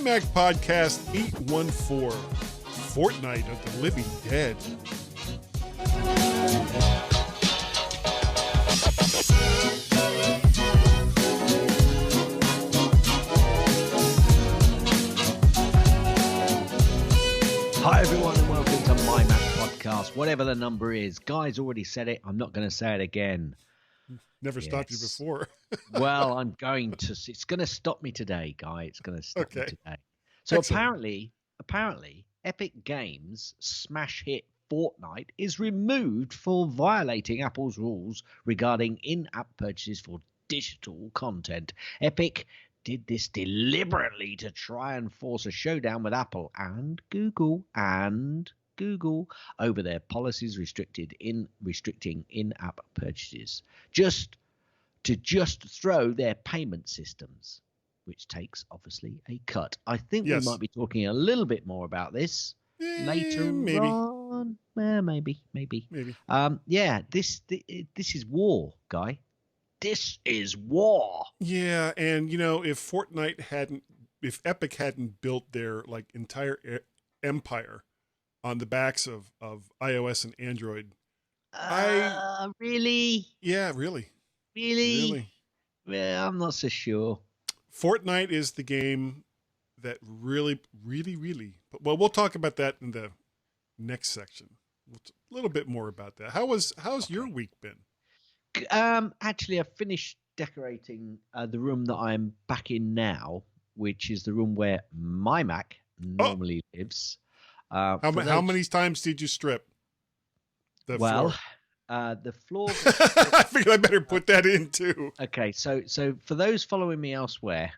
MyMac Podcast 814, Fortnight of the Living Dead. Hi everyone and welcome to MyMac Podcast, whatever the number is. Guy's already said it, I'm not going to say it again. Never stopped you before. Well, I'm going to. It's going to stop me today, Guy. It's going to stop me today. So Excellent. apparently, Epic Games' smash hit Fortnite is removed for violating Apple's rules regarding in-app purchases for digital content. Epic did this deliberately to try and force a showdown with Apple and Google over their policies restricting in-app purchases, just to throw their payment systems, which takes obviously a cut. I think we might be talking a little bit more about this later on. Maybe. This is war, Guy. This is war. Yeah, and if Epic hadn't built their entire empire on the backs of iOS and Android, Really? Yeah, really. Well, I'm not so sure. Fortnite is the game that really, but we'll talk about that in the next section. A little bit more about that. How's your week been? Actually, I finished decorating the room that I'm back in now, which is the room where MyMac normally lives. How many times did you strip the floor? The floor. I figured I better put that in too. Okay, so for those following me elsewhere,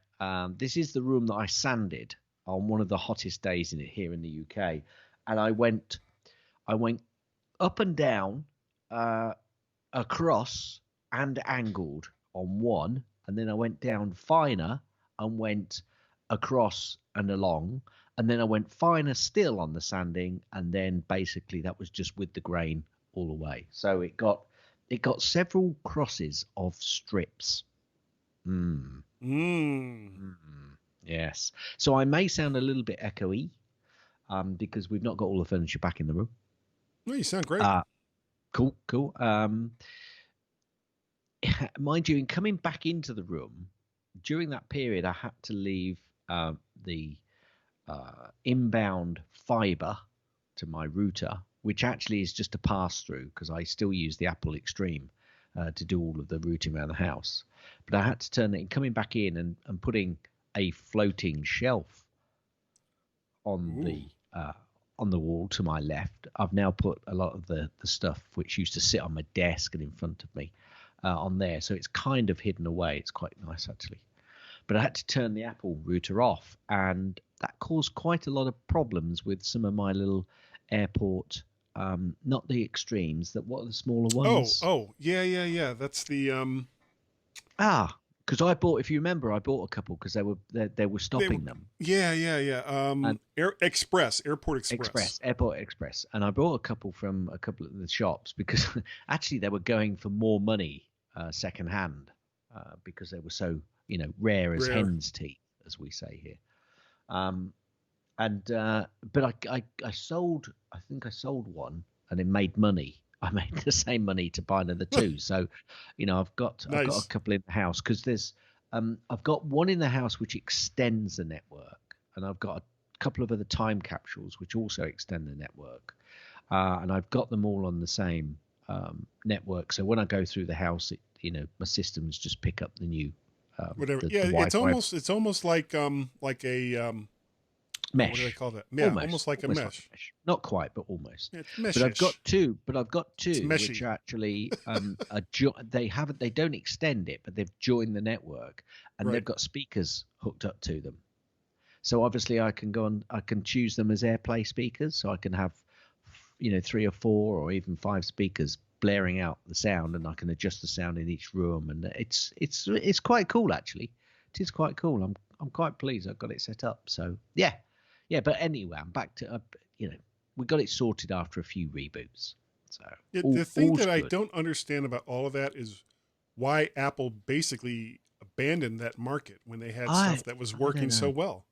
this is the room that I sanded on one of the hottest days in it here in the UK, and I went up and down, across and angled on one, and then I went down finer and went across and along, and then I went finer still on the sanding, and then basically that was just with the grain all the way. So it got several crosses of strips. Yes. So I may sound a little bit echoey, because we've not got all the furniture back in the room. No, you sound great. Cool. Mind you, in coming back into the room, during that period, I had to leave the inbound fiber to my router, which actually is just a pass-through because I still use the Apple Extreme to do all of the routing around the house. But I had to turn it, coming back in and putting a floating shelf on the wall to my left. I've now put a lot of the stuff which used to sit on my desk and in front of me on there. So it's kind of hidden away. It's quite nice, actually. But I had to turn the Apple router off, and that caused quite a lot of problems with some of my little airport, not the Extremes, what are the smaller ones? Yeah. That's the... because I bought, if you remember, I bought a couple because they were stopping them. Yeah. Airport Express. Airport Express. And I bought a couple from a couple of the shops because actually they were going for more money secondhand because they were so, rare as hen's teeth, as we say here. But I sold one and it made money. I made the same money to buy another two. So, I've got a couple in the house because there's, I've got one in the house which extends the network, and I've got a couple of other time capsules which also extend the network, and I've got them all on the same network. So when I go through the house, my systems just pick up the new whatever. The it's almost like a mesh. What do they call that? Yeah, almost like a mesh. Like a mesh. Not quite, but almost. Yeah, it's mesh-ish. But I've got two which are actually they don't extend it, but they've joined the network, and they've got speakers hooked up to them. So obviously I can choose them as AirPlay speakers, so I can have 3 or 4 or even 5 speakers blaring out the sound, and I can adjust the sound in each room, and it's quite cool actually. It is quite cool. I'm quite pleased I've got it set up. So yeah. But anyway, I'm back to we got it sorted after a few reboots. So the thing that I don't understand about all of that is why Apple basically abandoned that market when they had stuff that was working so well.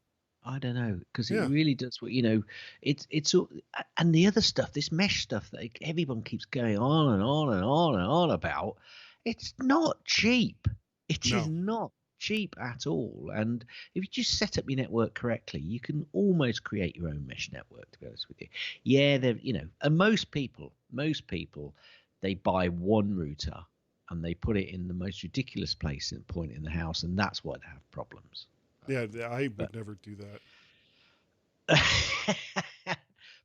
I don't know, because it Yeah. really does. It's all, and the other stuff, this mesh stuff that everyone keeps going on and on and on and on about. It's not cheap. It is No. not cheap at all. And if you just set up your network correctly, you can almost create your own mesh network. To be honest with you, yeah, and most people, they buy one router and they put it in the most ridiculous place and point in the house, and that's why they have problems. Yeah, I would never do that.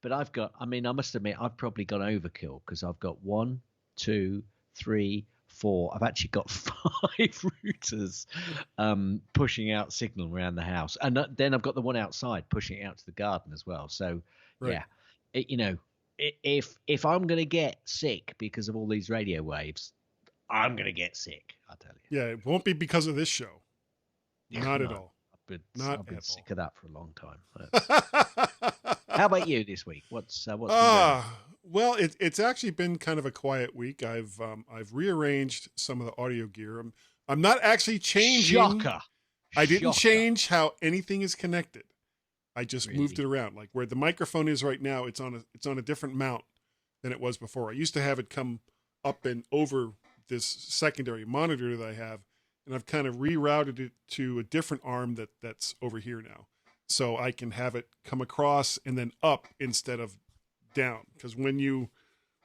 But I must admit, I've probably gone overkill because I've got 1, 2, 3, 4. I've actually got 5 routers pushing out signal around the house. And then I've got the one outside pushing it out to the garden as well. So, Right. yeah, if I'm going to get sick because of all these radio waves, I'm going to get sick, I tell you. Yeah, it won't be because of this show. Not No, at all. I've been sick of that for a long time. All. How about you this week? What's been going on? Well, it's actually been kind of a quiet week. I've rearranged some of the audio gear. I'm not actually changing. Shocker. I didn't change how anything is connected. I just Really? moved it around. Like where the microphone is right now, it's on a different mount than it was before. I used to have it come up and over this secondary monitor that I have, and I've kind of rerouted it to a different arm that's over here now. So I can have it come across and then up instead of down. Because when you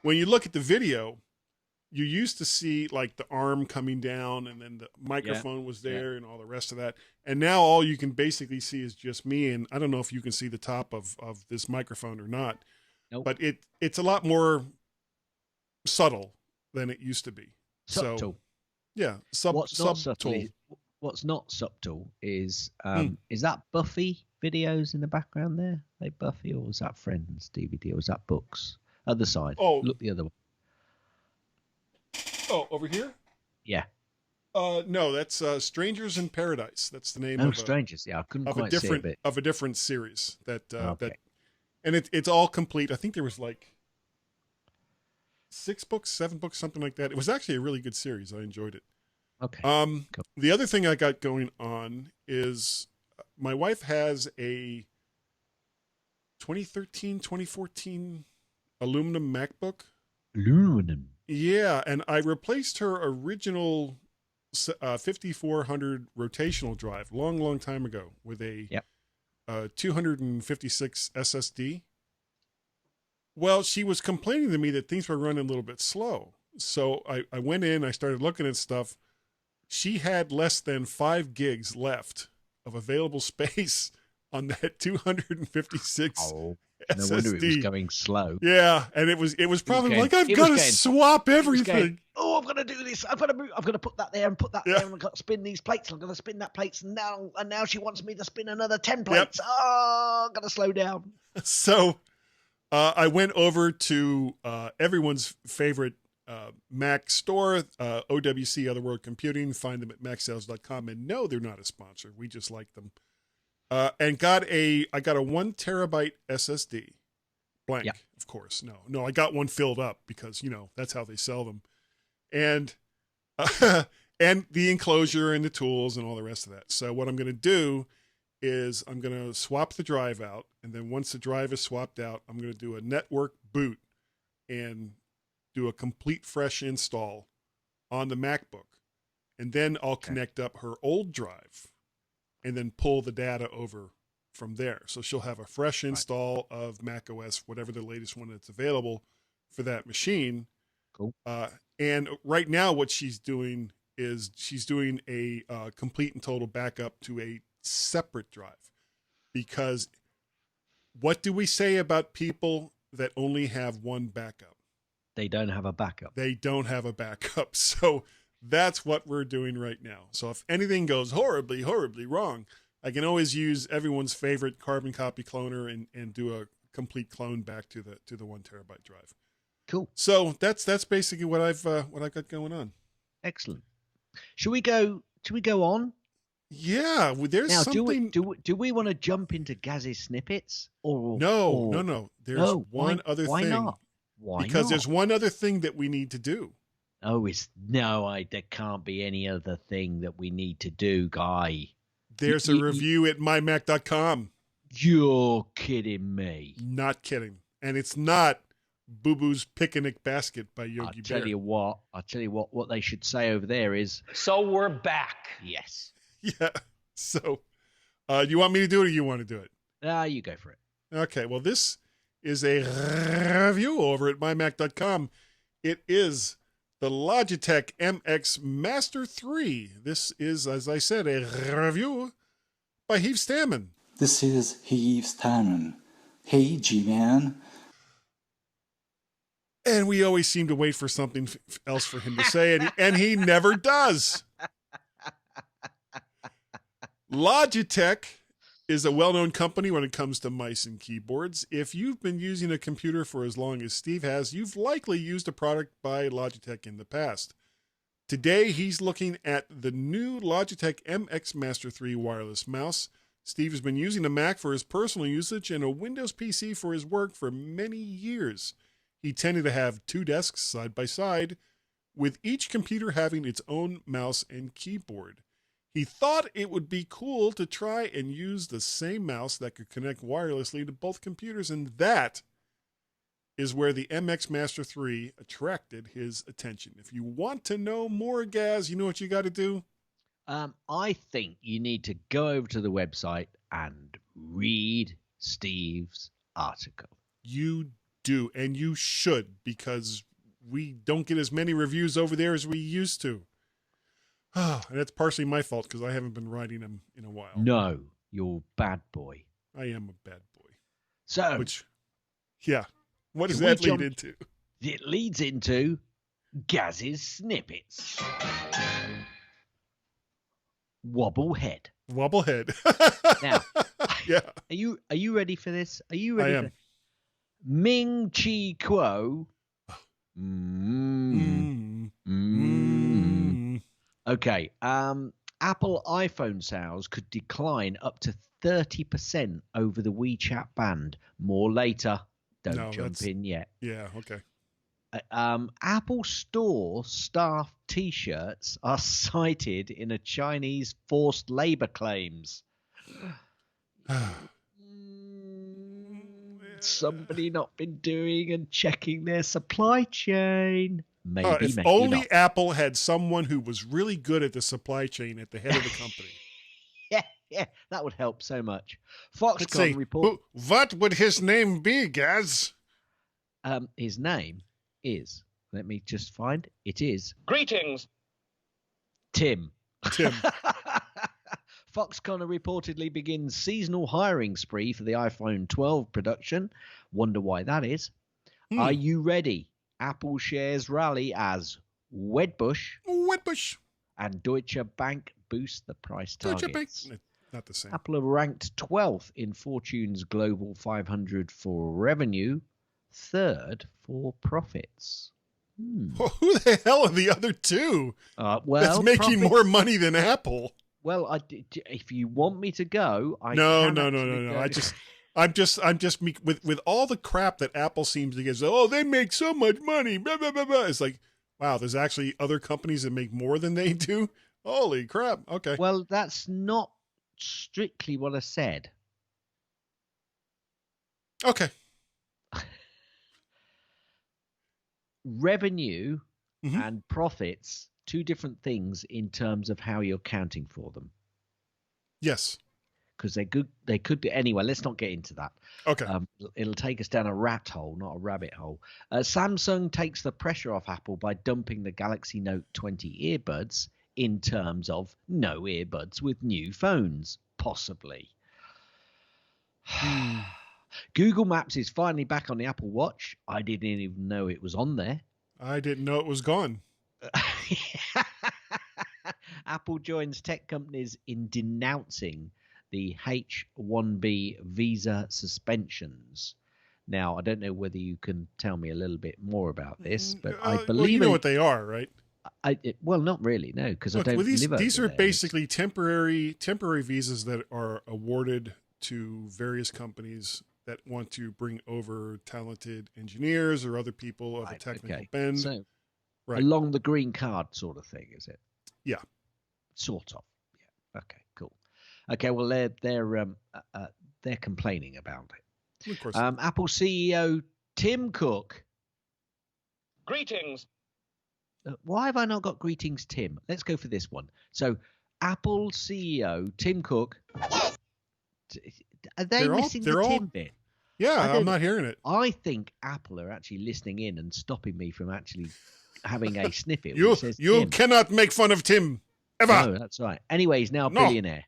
look at the video, you used to see like the arm coming down and then the microphone was there and all the rest of that. And now all you can basically see is just me. And I don't know if you can see the top of this microphone or not, Nope. but it's a lot more subtle than it used to be. Subtle. So yeah, What's not subtle is that Buffy videos in the background there? Are they Buffy, or was that Friends DVD, or was that books? Other side. Oh. Look the other way. Oh, over here? Yeah. No, that's Strangers in Paradise. That's the name Oh, of Strangers. Yeah, I couldn't a quite different see it. of a different series that Okay. and it's all complete. I think there was like 6 books, 7 books, something like that. It was actually a really good series. I enjoyed it. Okay. Cool. The other thing I got going on is my wife has a 2013, 2014 aluminum MacBook. Aluminum. Yeah, and I replaced her original 5400 rotational drive long time ago with a 256 SSD. Well, she was complaining to me that things were running a little bit slow. So I went in, I started looking at stuff. She had less than 5 gigs left of available space on that 256 Oh, SSD. no wonder it was going slow. Yeah, and it was probably going- like, I've it got to was going- swap He was everything. going, oh, I'm going to do this. I've got to put that there and put that there. And I've got to spin these plates. I'm going to spin that plates. And now she wants me to spin another 10 plates. Oh, I'm going to slow down. So I went over to everyone's favorite Mac store, OWC, Other World Computing. Find them at macsales.com. And no, they're not a sponsor. We just like them. And I got a 1 terabyte SSD. Blank, of course. No, I got one filled up because, that's how they sell them. And and the enclosure and the tools and all the rest of that. So what I'm going to do is I'm going to swap the drive out. And then once the drive is swapped out, I'm going to do a network boot and do a complete fresh install on the MacBook. And then I'll connect up her old drive and then pull the data over from there. So she'll have a fresh install of macOS, whatever the latest one that's available for that machine. Cool. And right now what she's doing is she's doing a complete and total backup to a separate drive. Because what do we say about people that only have one backup? They don't have a backup. They don't have a backup. So that's what we're doing right now. So if anything goes horribly, horribly wrong, I can always use everyone's favorite carbon copy cloner and do a complete clone back to the 1 terabyte drive. Cool. So that's basically what I've got going on. Excellent. Should we go on? Yeah, there's Now, something. do we want to jump into Gaz's snippets or No. There's one other why thing. Not? Why because not? there's one other thing that we need to do. Oh, there can't be any other thing that we need to do, Guy. There's a review at mymac.com. You're kidding me. Not kidding. And it's not Boo Boo's Picnic Basket by Yogi I'll tell you what they should say over there is, so we're back. yes. Yeah. So, you want me to do it or you want to do it? You go for it. Okay. Well, this is a review over at mymac.com. It is the Logitech MX Master 3. This is, as I said, a review by Heath Stammen. This is Heath Stammen. Hey, G-Man. And we always seem to wait for something else for him to say, and he never does. Logitech is a well-known company when it comes to mice and keyboards. If you've been using a computer for as long as Steve has, you've likely used a product by Logitech in the past. Today, he's looking at the new Logitech MX Master 3 wireless mouse. Steve has been using a Mac for his personal usage and a Windows PC for his work for many years. He tended to have two desks side by side, with each computer having its own mouse and keyboard. He thought it would be cool to try and use the same mouse that could connect wirelessly to both computers, and that is where the MX Master 3 attracted his attention. If you want to know more, Gaz, you know what you got to do? I think you need to go over to the website and read Steve's article. You do, and you should, because we don't get as many reviews over there as we used to. And that's partially my fault because I haven't been writing them in a while. No, you're a bad boy. I am a bad boy. So, yeah. What does that lead into? It leads into Gaz's snippets. Wobblehead. Now, yeah. Are you ready for this? Are you ready? I am. Ming Chi Kuo. Okay. Apple iPhone sales could decline up to 30% over the WeChat ban. More later. Don't jump in yet. Yeah, okay. Apple Store staff T-shirts are cited in a Chinese forced labor claims. Somebody not been doing and checking their supply chain. Maybe, if maybe only not. Apple had someone who was really good at the supply chain at the head of the company. Yeah, that would help so much. Foxconn report. What would his name be, Gaz? His name is. Let me just find. It is Greetings. Tim. Tim. Foxconn reportedly begins seasonal hiring spree for the iPhone 12 production. Wonder why that is. Are you ready? Apple shares rally as Wedbush and Deutsche Bank boost the price targets. Deutsche Bank, not the same. Apple are ranked 12th in Fortune's Global 500 for revenue, 3rd for profits. Well, who the hell are the other two? That's making more money than Apple. Well, if you want me to go, No. I'm just with all the crap that Apple seems to get. Oh, they make so much money. Blah, blah, blah, blah. It's like, wow, there's actually other companies that make more than they do. Holy crap. Okay. Well, that's not strictly what I said. Okay. Revenue and profits, two different things in terms of how you're counting for them. Yes. Because they could be anyway. Let's not get into that. Okay. It'll take us down a rat hole, not a rabbit hole. Samsung takes the pressure off Apple by dumping the Galaxy Note 20 earbuds in terms of no earbuds with new phones, possibly. Google Maps is finally back on the Apple Watch. I didn't even know it was on there. I didn't know it was gone. Apple joins tech companies in denouncing the H-1B visa suspensions. Now, I don't know whether you can tell me a little bit more about this, but I believe well, you know what they are, right? Well, not really, no, because I don't live over these are there. basically temporary visas that are awarded to various companies that want to bring over talented engineers or other people of a technical bend. So, along the green card sort of thing, is it? Yeah. Sort of. Yeah. Okay, cool. Okay, well, they're they're complaining about it. Of course. Apple CEO Tim Cook. Greetings. Why have I not got greetings, Tim? Let's go for this one. So, Apple CEO Tim Cook. Are they missing the Tim bit? Yeah, I'm not hearing it. I think Apple are actually listening in and stopping me from actually having a snippet. You cannot make fun of Tim ever. No, that's right. Anyway, he's now a billionaire.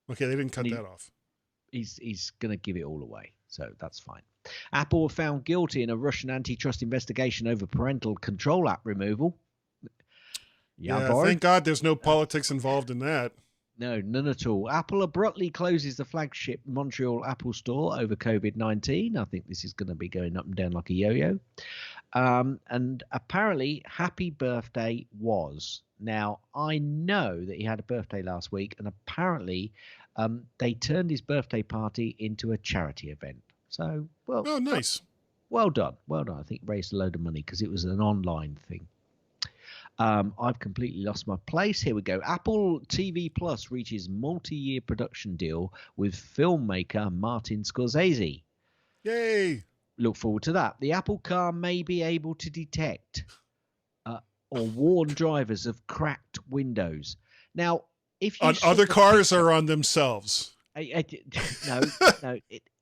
Okay, they didn't cut that off. He's going to give it all away, so that's fine. Apple were found guilty in a Russian antitrust investigation over parental control app removal. Yeah, thank God there's no politics involved in that. No, none at all. Apple abruptly closes the flagship Montreal Apple store over COVID-19. I think this is going to be going up and down like a yo-yo. And apparently, happy birthday was. Now, I know that he had a birthday last week, and apparently they turned his birthday party into a charity event. So, well, oh, nice. Well done. Well done. I think raised a load of money because it was an online thing. I've completely lost my place. Here we go. Apple TV Plus reaches multi-year production deal with filmmaker Martin Scorsese. Yay. Look forward to that. The Apple Car may be able to detect or warn drivers of cracked windows. Now, if you on other cars or on themselves? No.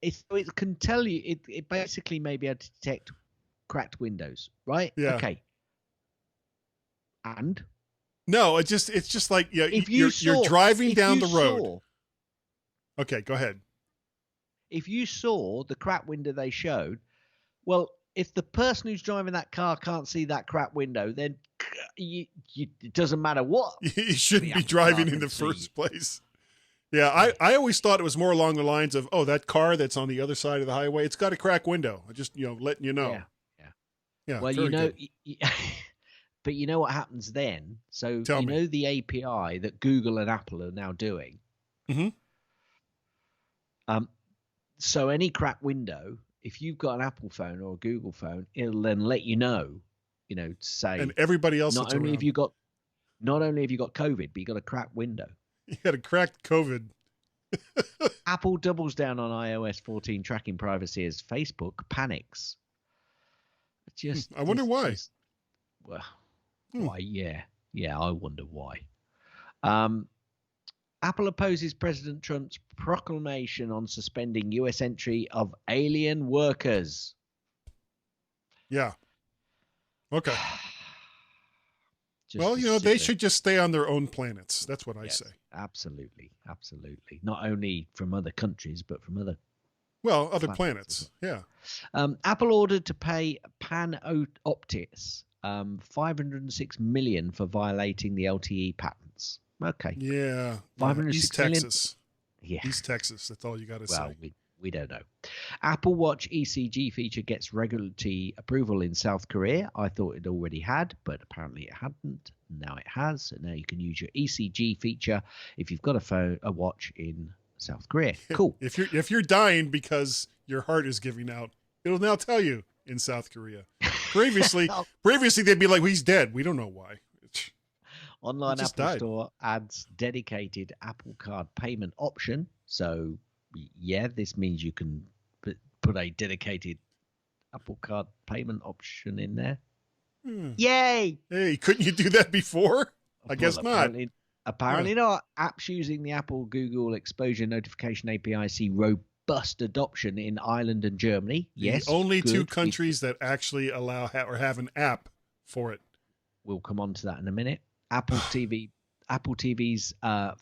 It can tell you. It basically may be able to detect cracked windows, right? Yeah. Okay. And no, it's just like you're driving down the road. Okay, go ahead. If you saw the crap window they showed, well, if the person who's driving that car can't see that crap window, then it doesn't matter what. You shouldn't be driving in the first place. Yeah, I always thought it was more along the lines of, oh, that car that's on the other side of the highway, it's got a crack window. Just letting you know. Yeah. Well, but you know what happens then? So Tell me. Know the API that Google and Apple are now doing. Mm-hmm. So any crap window, if you've got an Apple phone or a Google phone, it'll then let you know, say. And everybody else. Not only have you got COVID, but you got a crap window. You had a cracked COVID. Apple doubles down on iOS 14 tracking privacy as Facebook panics. I wonder why. Well. Why? Yeah, I wonder why. Apple opposes President Trump's proclamation on suspending U.S. entry of alien workers. Yeah. Okay. They should just stay on their own planets. That's what I say. Absolutely. Not only from other countries, but from other planets. Yeah. Apple ordered to pay Panoptis $506 million for violating the LTE patents. Okay. Yeah. East Texas. Yeah. East Texas. That's all you got to say. Well, we don't know. Apple Watch ECG feature gets regulatory approval in South Korea. I thought it already had, but apparently it hadn't. Now it has. So now you can use your ECG feature if you've got a watch in South Korea. Cool. If you're dying because your heart is giving out, it'll now tell you in South Korea. Previously they'd be like, well, he's dead. We don't know why. Online Apple Store adds dedicated Apple Card payment option. So, yeah, this means you can put a dedicated Apple Card payment option in there. Yay! Hey, couldn't you do that before? I guess not. Apparently not. Apps using the Apple Google Exposure Notification API see robust adoption in Ireland and Germany. Yes, only two countries that actually allow or have an app for it. We'll come on to that in a minute. Apple TV's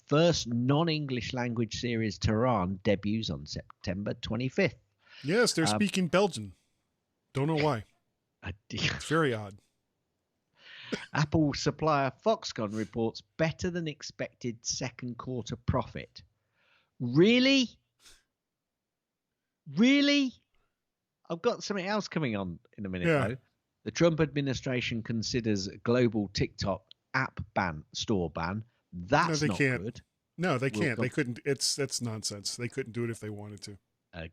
first non-English language series, Tehran, debuts on September 25th. Yes, they're speaking Belgian. Don't know why. It's very odd. Apple supplier Foxconn reports better than expected second quarter profit. Really? I've got something else coming on in a minute, though. The Trump administration considers global TikTok app store ban. That's not good. No, they can't. They couldn't. That's nonsense. They couldn't do it if they wanted to.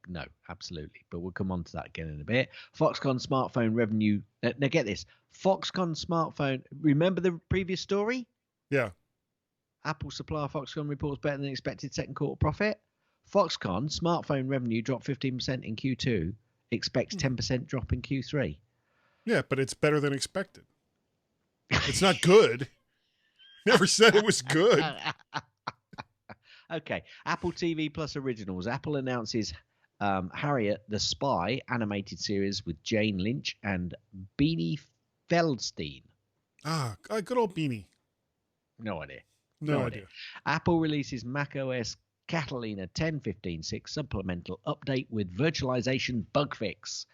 No, absolutely. But we'll come on to that again in a bit. Foxconn smartphone revenue. Now get this. Foxconn smartphone. Remember the previous story? Yeah. Apple supplier Foxconn reports better than expected second quarter profit. Foxconn smartphone revenue dropped 15% in Q2. Expects 10% drop in Q3. Yeah, but it's better than expected. It's not good. Never said it was good. Okay. Apple TV Plus originals. Apple announces Harriet the Spy animated series with Jane Lynch and Beanie Feldstein. Ah, good old Beanie. No idea. No idea. Apple releases macOS Catalina 10.15.6 supplemental update with virtualization bug fix.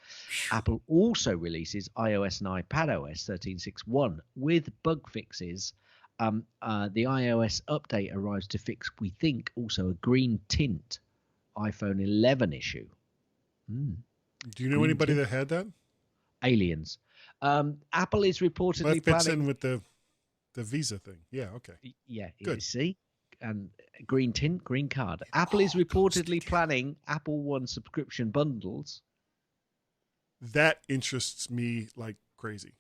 Apple also releases iOS and iPadOS 13.6.1 with bug fixes. The iOS update arrives to fix, we think, also a green tint iPhone 11 issue. Do you know Green anybody tint? that had that? Aliens. Apple is reportedly That fits planning... in with the Visa thing. Yeah, okay. Yeah, Good. you see? And green tint, green card. Apple is reportedly planning Apple One subscription bundles. That interests me like crazy.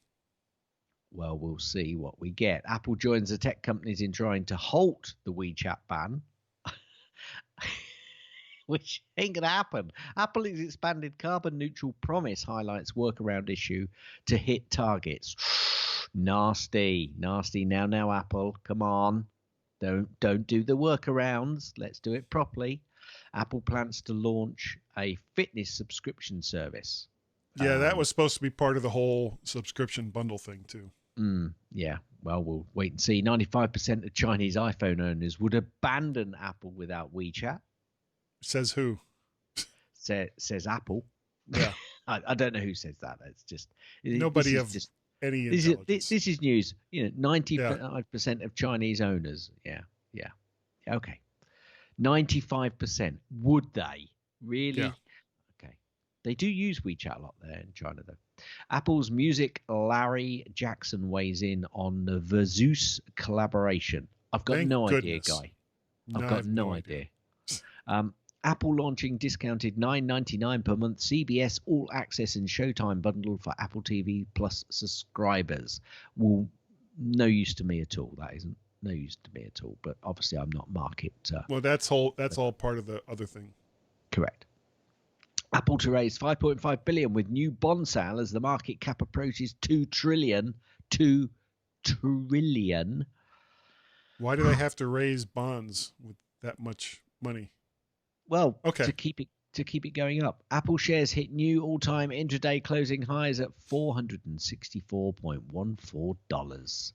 Well, we'll see what we get. Apple joins the tech companies in trying to halt the WeChat ban, which ain't going to happen. Apple's expanded carbon neutral promise highlights workaround issue to hit targets. Nasty. Now, Apple, come on. Don't do the workarounds. Let's do it properly. Apple plans to launch a fitness subscription service. Yeah, that was supposed to be part of the whole subscription bundle thing too. Yeah, well, we'll wait and see. 95% of Chinese iPhone owners would abandon Apple without WeChat. Says who? Says Apple. Yeah. I don't know who says that. It's just Nobody of any intelligence. This is news. 95% of Chinese owners. Yeah. Okay. 95%. Would they really? Yeah. Okay. They do use WeChat a lot there in China, though. Apple's music Larry Jackson weighs in on the Versus collaboration. I've got Thank no idea, goodness. Guy. I've got no idea. Apple launching discounted $9.99 per month CBS All Access and Showtime bundle for Apple TV Plus subscribers. Well, no use to me at all. That isn't no use to me at all. But obviously, I'm not market. Well, that's all part of the other thing. Correct. Apple to raise $5.5 billion with new bond sale as the market cap approaches $2 trillion. $2 trillion. Why do they have to raise bonds with that much money? Well, okay. to keep it going up. Apple shares hit new all-time intraday closing highs at $464.14.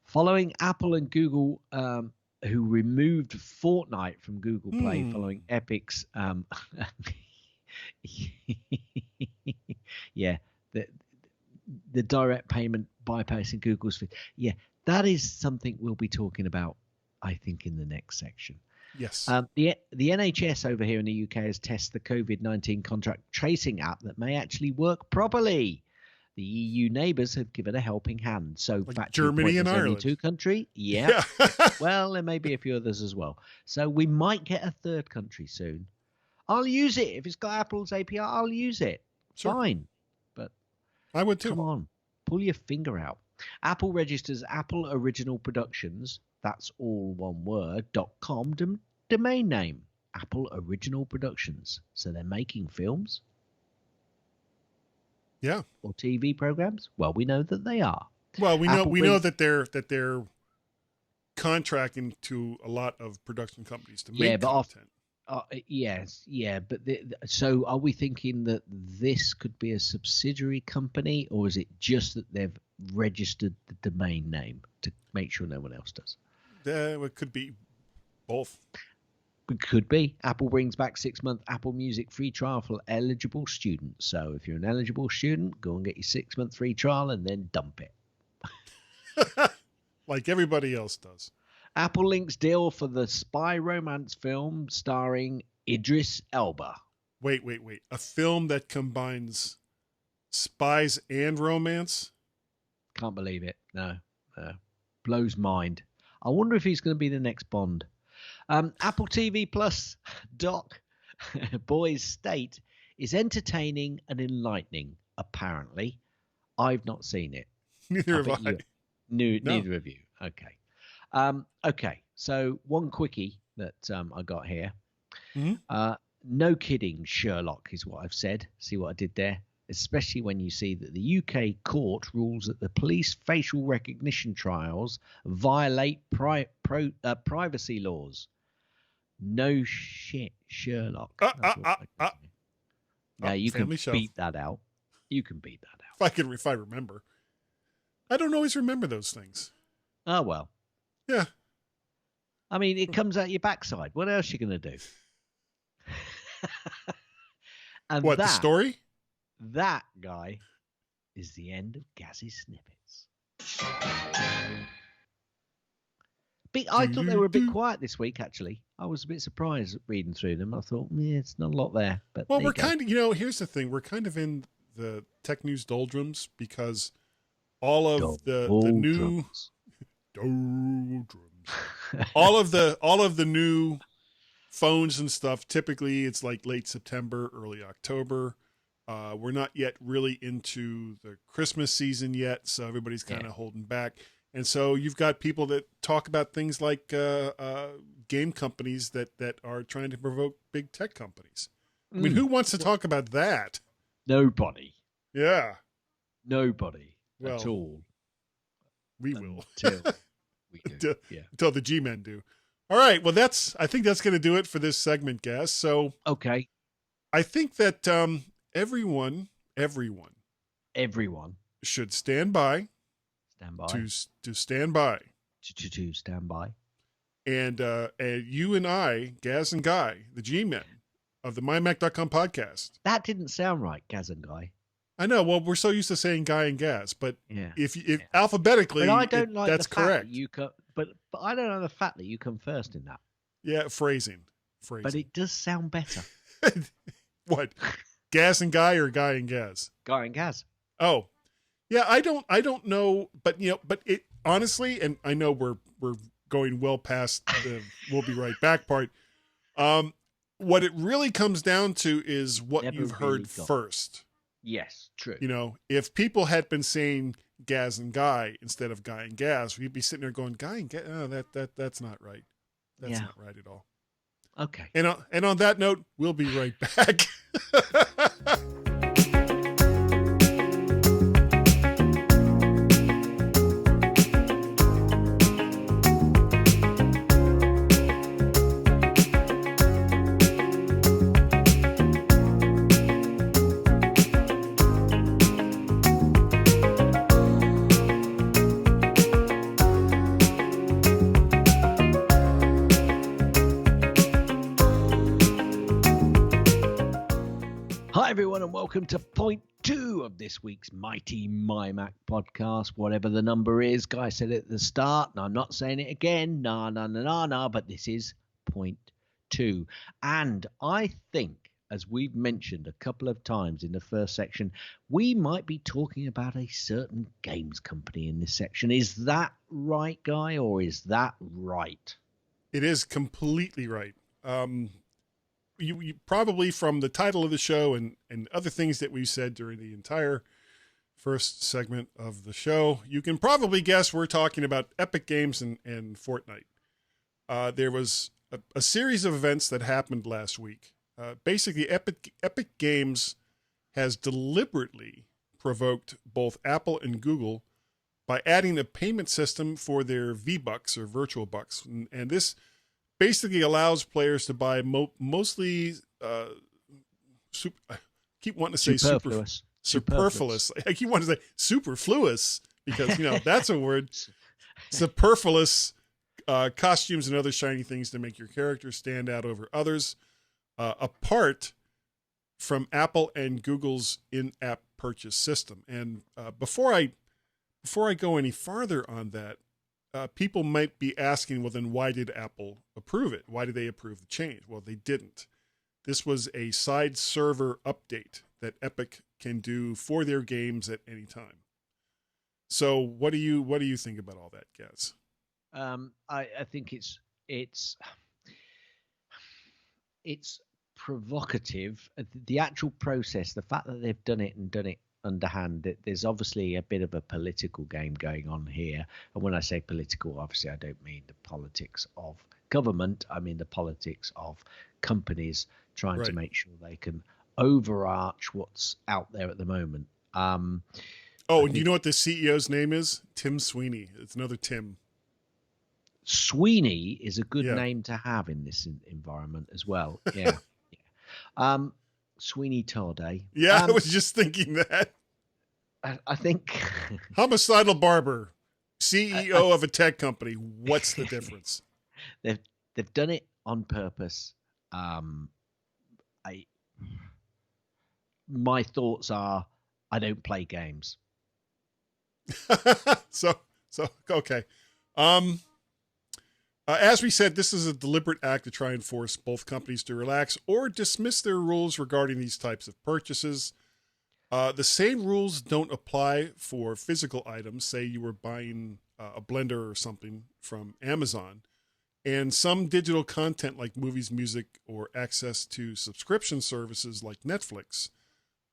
Following Apple and Google, who removed Fortnight from Google Play following Epic's the direct payment bypassing Google's fee. Yeah, that is something we'll be talking about, I think, in the next section. Yes. The NHS over here in the UK has tested the COVID-19 contract tracing app that may actually work properly. The EU neighbours have given a helping hand. So like back Germany to and only Ireland. two country. Yeah. Well, there may be a few others as well. So we might get a third country soon. I'll use it. If it's got Apple's API, I'll use it. Sure. Fine. But I would too. come on, pull your finger out. Apple registers Apple Original Productions, that's all one word, .com domain name. Apple Original Productions. So they're making films? Yeah. Or TV programs? Well, we know that they are. Well, we Apple know that they're contracting to a lot of production companies to make content. Yes, yeah, but so are we thinking that this could be a subsidiary company, or is it just that they've registered the domain name to make sure no one else does? It could be both. It could be. Apple brings back 6-month Apple Music free trial for eligible students. So if you're an eligible student, go and get your 6-month free trial and then dump it. Like everybody else does. Apple links deal for the spy romance film starring Idris Elba. Wait. A film that combines spies and romance? Can't believe it. No. Blows mind. I wonder if he's going to be the next Bond. Apple TV Plus doc Boys State is entertaining and enlightening, apparently. I've not seen it. Neither have I. Neither of you. Okay. Okay. So one quickie that I got here. No kidding, Sherlock is what I've said. See what I did there? Especially when you see that the UK court rules that the police facial recognition trials violate privacy laws. No shit, Sherlock. Now you can beat that out. You can beat that out. If I remember. I don't always remember those things. Oh, well. Yeah. I mean, it comes out your backside. What else are you going to do? And what, the story? That, guy, is the end of Gaz's snippets. I thought they were a bit quiet this week, actually. I was a bit surprised reading through them. I thought, it's not a lot there. But well, we're kind of, here's the thing. We're kind of in the tech news doldrums because all of the new doldrums, all of the new phones and stuff, typically it's like late September, early October. We're not yet really into the Christmas season yet, so everybody's kind of holding back. And so you've got people that talk about things like game companies that are trying to provoke big tech companies. I mean, who wants to talk about that? Nobody. Yeah. Nobody at all. We will. Until we do. Until the G-men do. All right. Well, I think that's going to do it for this segment, Gaz. So, okay. I think that everyone should stand by. Stand by. To stand by. To stand by. And you and I, Gaz and Guy, the G-men of the MyMac.com podcast. That didn't sound right, Gaz and Guy. I know. Well, we're so used to saying Guy and Gaz, but if alphabetically, but I don't like that's the fact correct. That you but I don't know the fact that you come first in that. Yeah, phrasing. But it does sound better. What? Gaz and Guy or Guy and Gaz? Guy and Gaz. Oh. Yeah, I don't know, but but it honestly, and I know we're going well past the we'll be right back part. What it really comes down to is what you've heard first. Yes, true. If people had been saying Gaz and Guy instead of Guy and Gaz, we'd be sitting there going Guy and Gaz. Oh, that's not right. That's not right at all. Okay. And on that note, we'll be right back. Hi, everyone, and welcome to point 2 of this week's Mighty MyMac podcast. Whatever the number is, Guy said it at the start, and I'm not saying it again. Nah, but this is point 2. And I think, as we've mentioned a couple of times in the first section, we might be talking about a certain games company in this section. Is that right, Guy, or is that right? It is completely right. You probably, from the title of the show and other things that we've said during the entire first segment of the show, you can probably guess we're talking about Epic Games and Fortnite. There was a series of events that happened last week. Basically, Epic Games has deliberately provoked both Apple and Google by adding a payment system for their V-Bucks or virtual bucks. And this basically allows players to buy mostly I keep wanting to say superfluous. I keep wanting to say superfluous because that's a word. Superfluous costumes and other shiny things to make your character stand out over others, apart from Apple and Google's in-app purchase system. And before I go any farther on that, people might be asking, well, then why did Apple approve it? Why did they approve the change? Well, they didn't. This was a side server update that Epic can do for their games at any time. So what do you think about all that, Gaz? I think it's provocative. The actual process, the fact that they've done it underhand, there's obviously a bit of a political game going on here. And when I say political, obviously I don't mean the politics of government, I mean the politics of companies trying to Right. make sure they can overarch what's out there at the moment. Oh, I and do you think know what the CEO's name is? Tim Sweeney. It's another Tim. Sweeney is a good Yeah. name to have in this environment as well. Yeah. Sweeney Todd, eh? Yeah, I was just thinking that. I think Homicidal barber, CEO of a tech company. What's the difference? they've done it on purpose. My thoughts are, I don't play games. so okay. As we said, this is a deliberate act to try and force both companies to relax or dismiss their rules regarding these types of purchases. The same rules don't apply for physical items. Say you were buying a blender or something from Amazon, and some digital content like movies, music, or access to subscription services like Netflix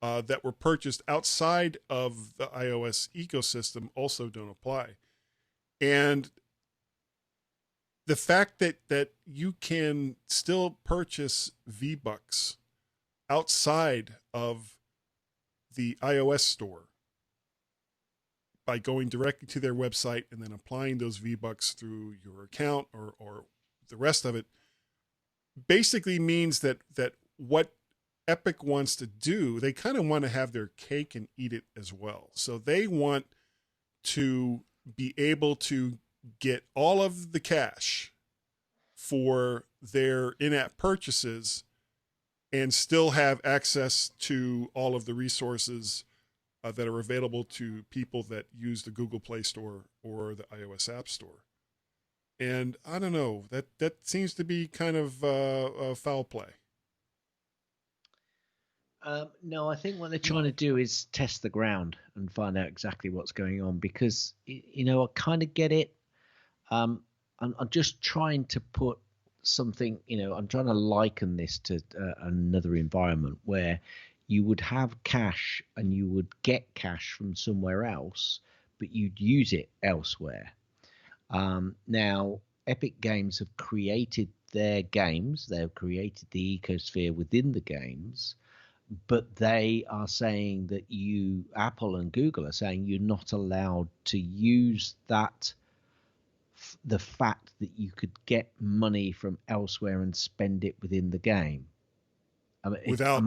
that were purchased outside of the iOS ecosystem also don't apply. And the fact that you can still purchase V-Bucks outside of the iOS store by going directly to their website and then applying those V-Bucks through your account or the rest of it basically means that what Epic wants to do, they kind of want to have their cake and eat it as well. So they want to be able to get all of the cash for their in-app purchases and still have access to all of the resources that are available to people that use the Google Play Store or the iOS App Store. And I don't know, that seems to be kind of a foul play. No, I think what they're trying to do is test the ground and find out exactly what's going on because, I kind of get it. I'm just trying to put something, I'm trying to liken this to another environment where you would have cash and you would get cash from somewhere else, but you'd use it elsewhere. Now, Epic Games have created their games. They've created the ecosphere within the games, but they are saying that Apple and Google are saying you're not allowed to use that, the fact that you could get money from elsewhere and spend it within the game. I mean, without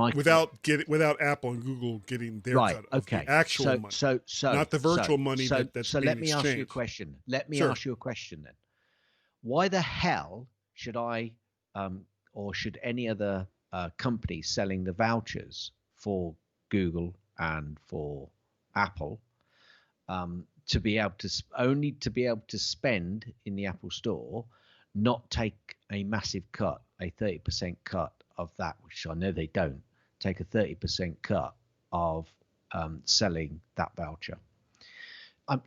Apple and Google getting their cut of the actual money, so not the virtual money that's being let me exchanged. ask you a question. Sure. Ask you a question then. Why the hell should I or should any other company selling the vouchers for Google and for Apple to be able to spend in the Apple Store, not take a massive cut, a 30% cut of that, which I know they don't, take a 30% cut of selling that voucher.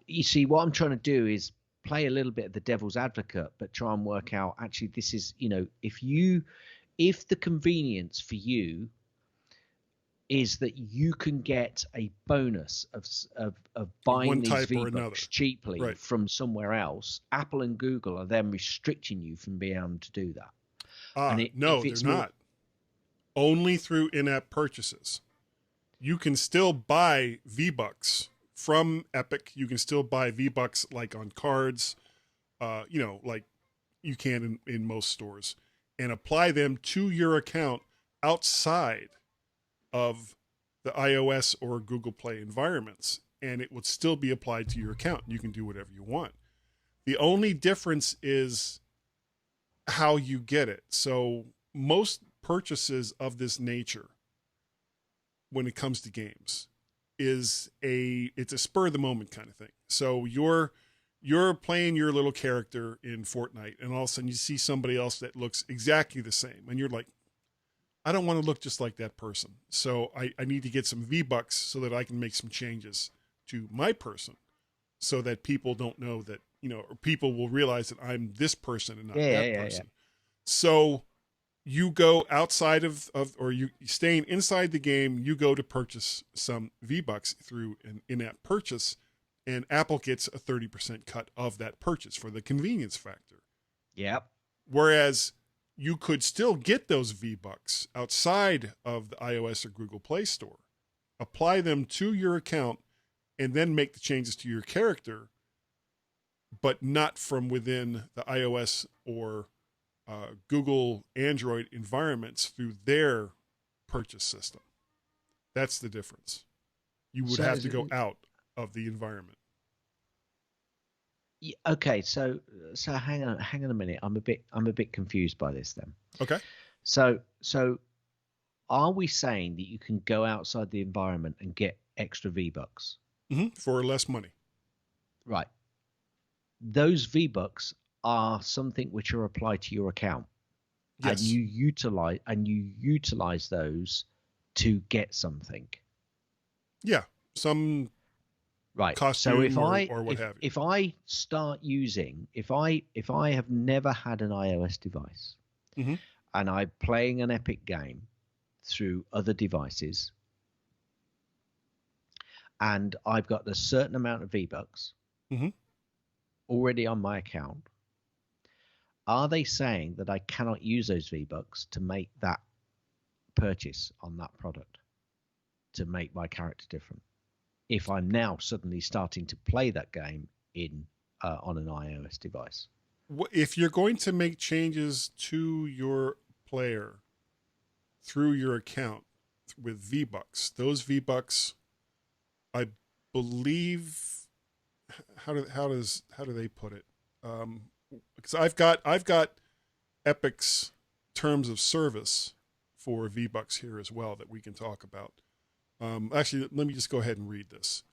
You see, what I'm trying to do is play a little bit of the devil's advocate, but try and work out, actually, this is, if the convenience for you is that you can get a bonus of buying these V-Bucks cheaply from somewhere else, Apple and Google are then restricting you from being able to do that. No, they're not. Only through in-app purchases. You can still buy V-Bucks from Epic. You can still buy V-Bucks like on cards, like you can in most stores, and apply them to your account outside of the iOS or Google Play environments, and it would still be applied to your account. You can do whatever you want. The only difference is how you get it. So most purchases of this nature, when it comes to games, it's a spur of the moment kind of thing. So you're playing your little character in Fortnite, and all of a sudden you see somebody else that looks exactly the same, and you're like, I don't want to look just like that person. So I need to get some V-Bucks so that I can make some changes to my person so that people don't know that, or people will realize that I'm this person and not that person. Yeah. So you go outside of or you staying inside the game, you go to purchase some V-Bucks through an in-app purchase, and Apple gets a 30% cut of that purchase for the convenience factor. Yep. Whereas you could still get those V-Bucks outside of the iOS or Google Play Store, apply them to your account, and then make the changes to your character, but not from within the iOS or Google Android environments through their purchase system. That's the difference. You would have to go out of the environment. Yeah, okay, so hang on a minute. I'm a bit confused by this then. Okay. So are we saying that you can go outside the environment and get extra V-Bucks? For less money. Right. Those V-Bucks are something which are applied to your account. Yes. And you utilize those to get something. Yeah. Some right. costume so if or what have you. If I start using, if I have never had an iOS device and I'm playing an Epic game through other devices and I've got a certain amount of V-Bucks already on my account, are they saying that I cannot use those V-Bucks to make that purchase on that product to make my character different? If I'm now suddenly starting to play that game on an iOS device. If you're going to make changes to your player through your account with V-Bucks, those V-Bucks, I believe, how do they put it? Because I've got Epic's terms of service for V-Bucks here as well that we can talk about. Actually, let me just go ahead and read this.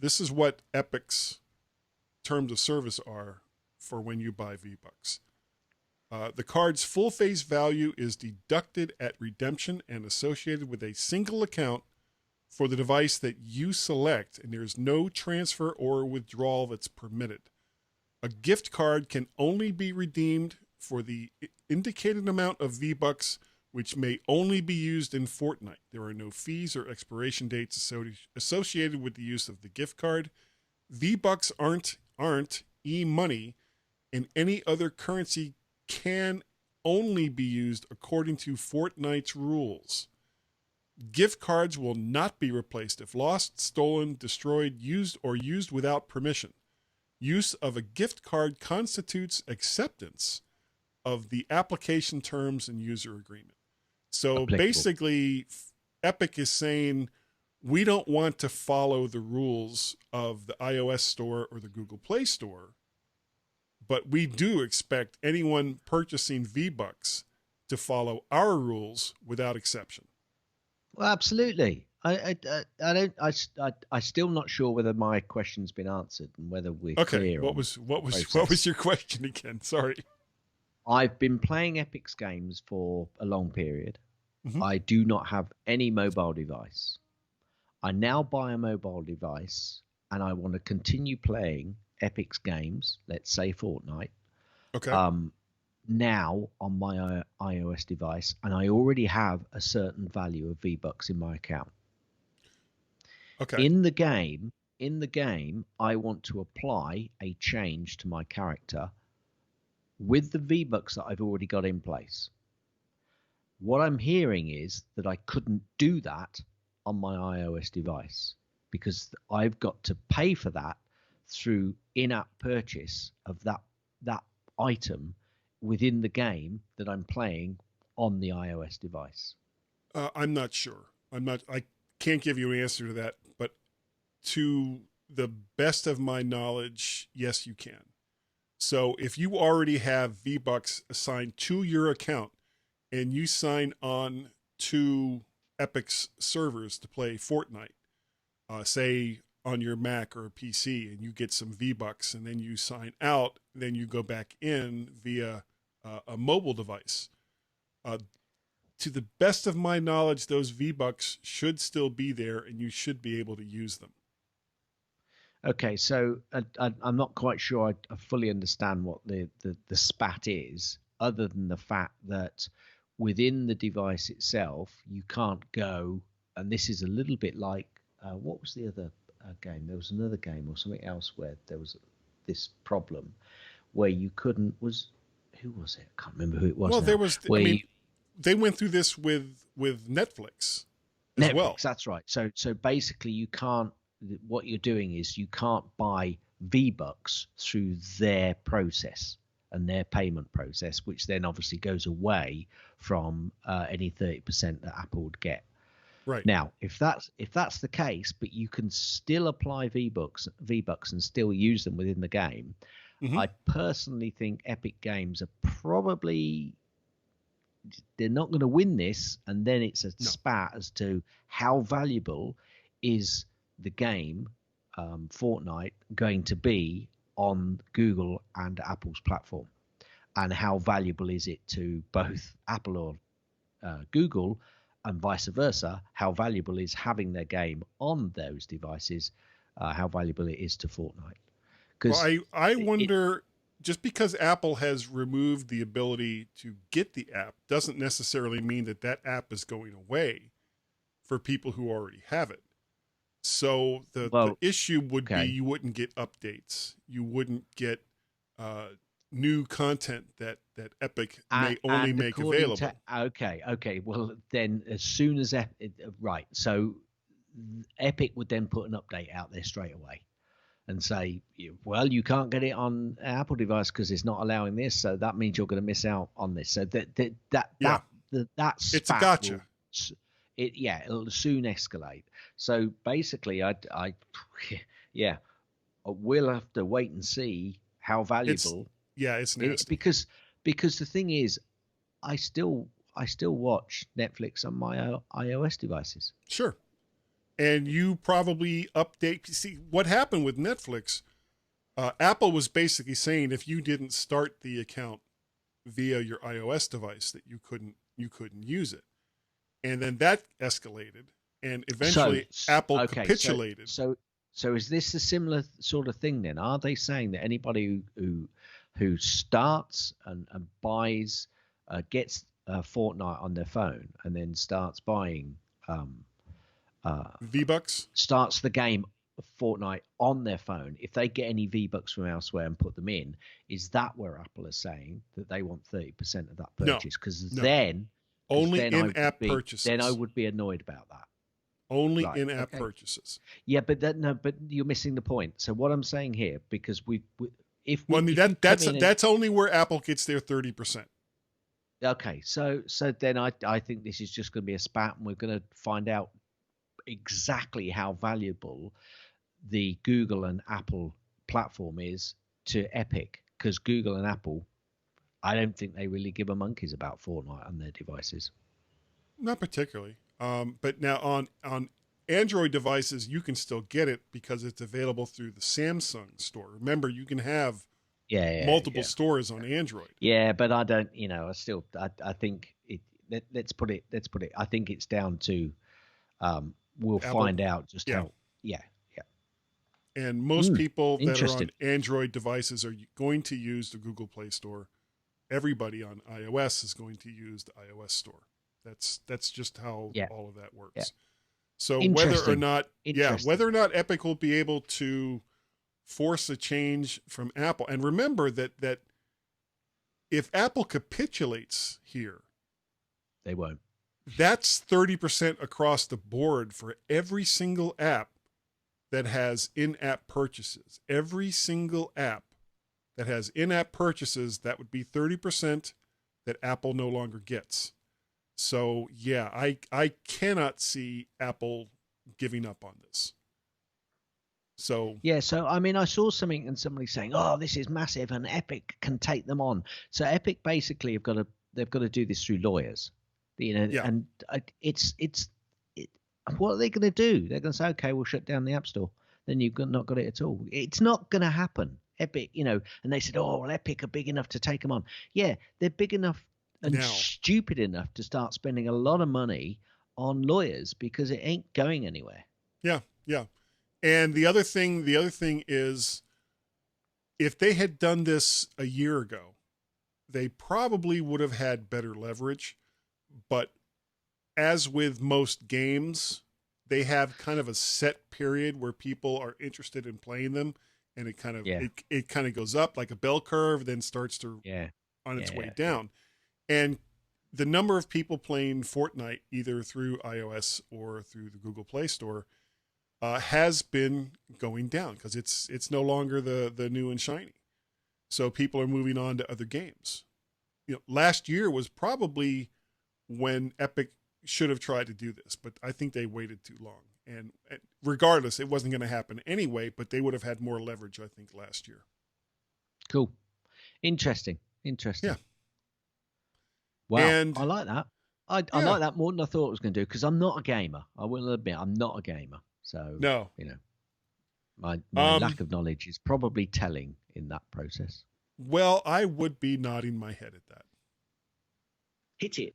This is what Epic's terms of service are for when you buy V-Bucks. The card's full face value is deducted at redemption and associated with a single account for the device that you select, and there's no transfer or withdrawal that's permitted. A gift card can only be redeemed for the indicated amount of V-Bucks, which may only be used in Fortnite. There are no fees or expiration dates associated with the use of the gift card. V-Bucks aren't e-money, and any other currency can only be used according to Fortnite's rules. Gift cards will not be replaced if lost, stolen, destroyed, used, or used without permission. Use of a gift card constitutes acceptance of the application terms and user agreement. So basically, Epic is saying we don't want to follow the rules of the iOS store or the Google Play Store, but we do expect anyone purchasing V-Bucks to follow our rules without exception. Well, absolutely. I still not sure whether my question's been answered and whether we're clear. What was your question again? Sorry. I've been playing Epic's games for a long period. I do not have any mobile device. I now buy a mobile device and I want to continue playing Epic's games, let's say Fortnite. Okay. Now on my iOS device, and I already have a certain value of V-Bucks in my account. Okay. In the game, I want to apply a change to my character with the V-Bucks that I've already got in place. What I'm hearing is that I couldn't do that on my iOS device because I've got to pay for that through in-app purchase of that item within the game that I'm playing on the iOS device. I'm not sure. I can't give you an answer to that, but to the best of my knowledge, yes, you can. So if you already have V-Bucks assigned to your account and you sign on to Epic's servers to play Fortnite, say on your Mac or a PC, and you get some V-Bucks and then you sign out, then you go back in via a mobile device. To the best of my knowledge, those V-Bucks should still be there and you should be able to use them. Okay, so I'm not quite sure I fully understand what the spat is, other than the fact that within the device itself, you can't go, and this is a little bit like, what was the other game? There was another game or something else where there was this problem where you couldn't, who was it? I can't remember who it was. Well, now. there was. They went through this with Netflix as Netflix, well. that's right. So basically, you can't. What you're doing is you can't buy V-Bucks through their process and their payment process, which then obviously goes away from any 30% that Apple would get. Right. Now, if that's the case, but you can still apply V-Bucks and still use them within the game, I personally think Epic Games are probably, they're not going to win this, and then it's a spat as to how valuable is the game Fortnite going to be on Google and Apple's platform, and how valuable is it to both Apple or Google, and vice versa. How valuable is having their game on those devices? How valuable it is to Fortnite? Well, I wonder, just because Apple has removed the ability to get the app doesn't necessarily mean that that app is going away for people who already have it. So the issue would be you wouldn't get updates. You wouldn't get new content that Epic may only make available. Okay. Well, then as soon as right, so Epic would then put an update out there straight away and say, well, you can't get it on an Apple device because it's not allowing this, so that means you're going to miss out on this. So that's it's a gotcha. It'll soon escalate. So basically, we'll have to wait and see how valuable. It's nasty. Because the thing is, I still watch Netflix on my iOS devices. Sure. And you probably update. See, what happened with Netflix, Apple was basically saying if you didn't start the account via your iOS device, that you couldn't use it. And then that escalated, and eventually Apple capitulated. So is this a similar sort of thing then? Are they saying that anybody who starts and buys, gets Fortnite on their phone and then starts buying V-Bucks, starts the game Fortnite on their phone, if they get any V-Bucks from elsewhere and put them in, is that where Apple is saying that they want 30% of that purchase? Because then only in-app purchases. Then I would be annoyed about that. Only in-app purchases. Yeah, but you're missing the point. So what I'm saying here, because that's only where Apple gets their 30%. Okay, so then I think this is just going to be a spat, and we're going to find out exactly how valuable the Google and Apple platform is to Epic, because Google and Apple, I don't think they really give a monkeys about Fortnite on their devices. Not particularly. But now on Android devices, you can still get it because it's available through the Samsung store. Remember, you can have multiple stores on Android. Yeah, but I don't. I think it. Let's put it. I think it's down to. We'll Apple, find out just how. Yeah. And most people that are on Android devices are going to use the Google Play Store. Everybody on iOS is going to use the iOS store. That's just how all of that works. Yeah. So whether or not Epic will be able to force a change from Apple, and remember that if Apple capitulates here, they won't. That's 30% across the board for every single app that has in-app purchases. Every single app that has in-app purchases, that would be 30% that Apple no longer gets. So, I cannot see Apple giving up on this. So I mean, I saw something and somebody saying, "Oh, this is massive, and Epic can take them on." So Epic basically they've got to do this through lawyers, and it's what are they going to do? They're going to say, "Okay, we'll shut down the App Store." Then you've not got it at all. It's not going to happen. Epic, and they said, "Oh, well, Epic are big enough to take them on." Yeah, they're big enough and stupid enough to start spending a lot of money on lawyers because it ain't going anywhere. Yeah. And the other thing is, if they had done this a year ago, they probably would have had better leverage. But as with most games, they have kind of a set period where people are interested in playing them, and it kind of it kind of goes up like a bell curve, then starts to on its way Yeah. down. And the number of people playing Fortnite, either through iOS or through the Google Play Store, has been going down because it's no longer the new and shiny. So people are moving on to other games. Last year was probably when Epic should have tried to do this, but I think they waited too long. And regardless, it wasn't going to happen anyway, but they would have had more leverage, I think, last year. Cool. Interesting. Yeah. Wow. And I like that. I like that more than I thought it was going to do because I'm not a gamer. I will admit I'm not a gamer. So, no. My lack of knowledge is probably telling in that process. Well, I would be nodding my head at that. Hit it.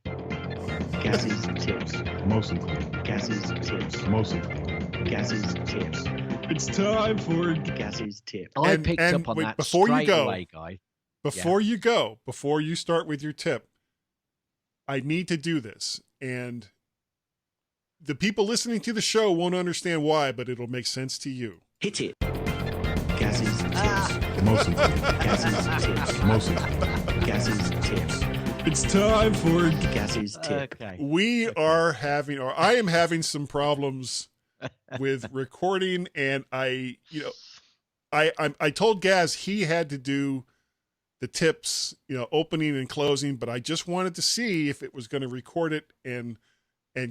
Gaz's tips. Mostly. Gaz's tips. Mostly. Gaz's tips. It's time for Gaz's tips. I picked up on wait, that before you straight go, away, guy. Before you go, before you start with your tip, I need to do this. And the people listening to the show won't understand why, but it'll make sense to you. Hit it. Gaz's tips. Mostly. Gaz's tips. Mostly. Gaz's tips. It's time for Gaz's tip. We are having, or I am having some problems with recording, and I told Gaz he had to do the tips, opening and closing, but I just wanted to see if it was going to record it and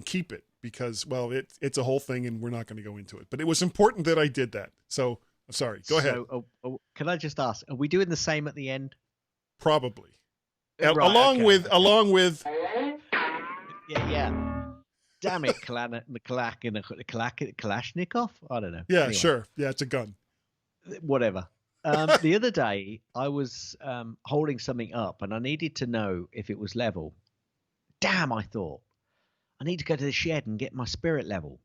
keep it because, well, it's a whole thing and we're not going to go into it, but it was important that I did that. So I'm sorry. Go ahead. Can I just ask, are we doing the same at the end? Probably. Right, along with yeah. Damn it, Kalashnikov? I don't know. Yeah, anyway. Sure. Yeah, it's a gun. Whatever. The other day, I was holding something up, and I needed to know if it was level. Damn, I thought. I need to go to the shed and get my spirit level.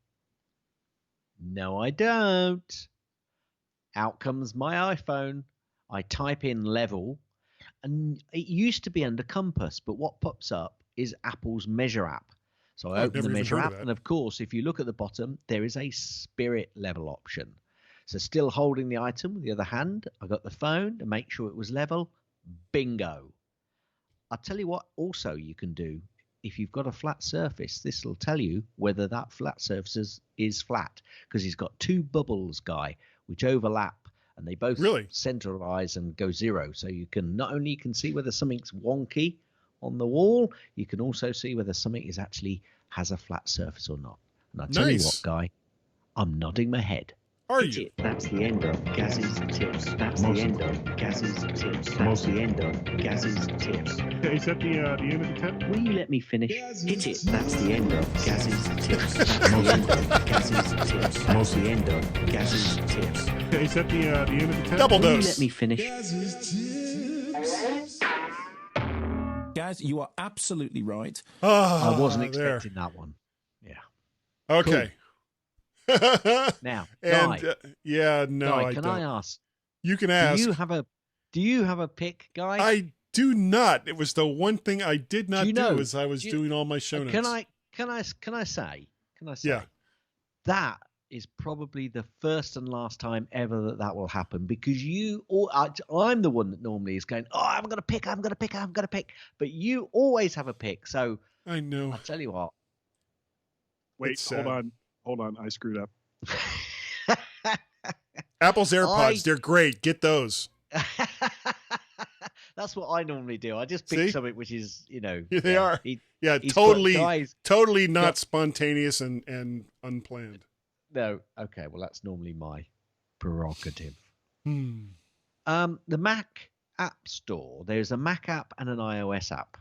No, I don't. Out comes my iPhone. I type in level, and it used to be under compass, but what pops up is Apple's Measure app. So I open the Measure app, and of course, if you look at the bottom, there is a spirit level option. So still holding the item with the other hand, I got the phone to make sure it was level. Bingo. I'll tell you what also you can do. If you've got a flat surface, this will tell you whether that flat surface is flat because he's got two bubbles, Guy, which overlap and they both centralize and go zero. So you can not only see whether something's wonky on the wall, you can also see whether something is actually has a flat surface or not. And I'll tell you what, Guy, I'm nodding my head. Are you? That's the end of Gaz's tips. That's the end of Gaz's tips. That's the end of Gaz's tips. Is that the end of the tip? Will you let me finish? Hit it. That's the end of Gaz's tips. That's the end of Gaz's tips. That's the end of Gaz's tips. Is that the end of the tip? Double Will you dose. let me finish? Gaz, you are absolutely right. I wasn't expecting that one. Yeah. Okay. Now, and Guy, I can don't. I ask? You can ask. Do you have a pick, Guy? I do not. It was the one thing I did not do as I was doing all my show notes. Can I say? Yeah. That is probably the first and last time ever that will happen because I'm the one that normally is going, I'm going to pick, but you always have a pick. So I know. I'll tell you what. Wait, hold on. I screwed up. Apple's AirPods, they're great. Get those. That's what I normally do. I just pick something which is, They are. Totally not spontaneous and unplanned. No. Okay. Well, that's normally my prerogative. Hmm. The Mac App Store, there's a Mac app and an iOS app,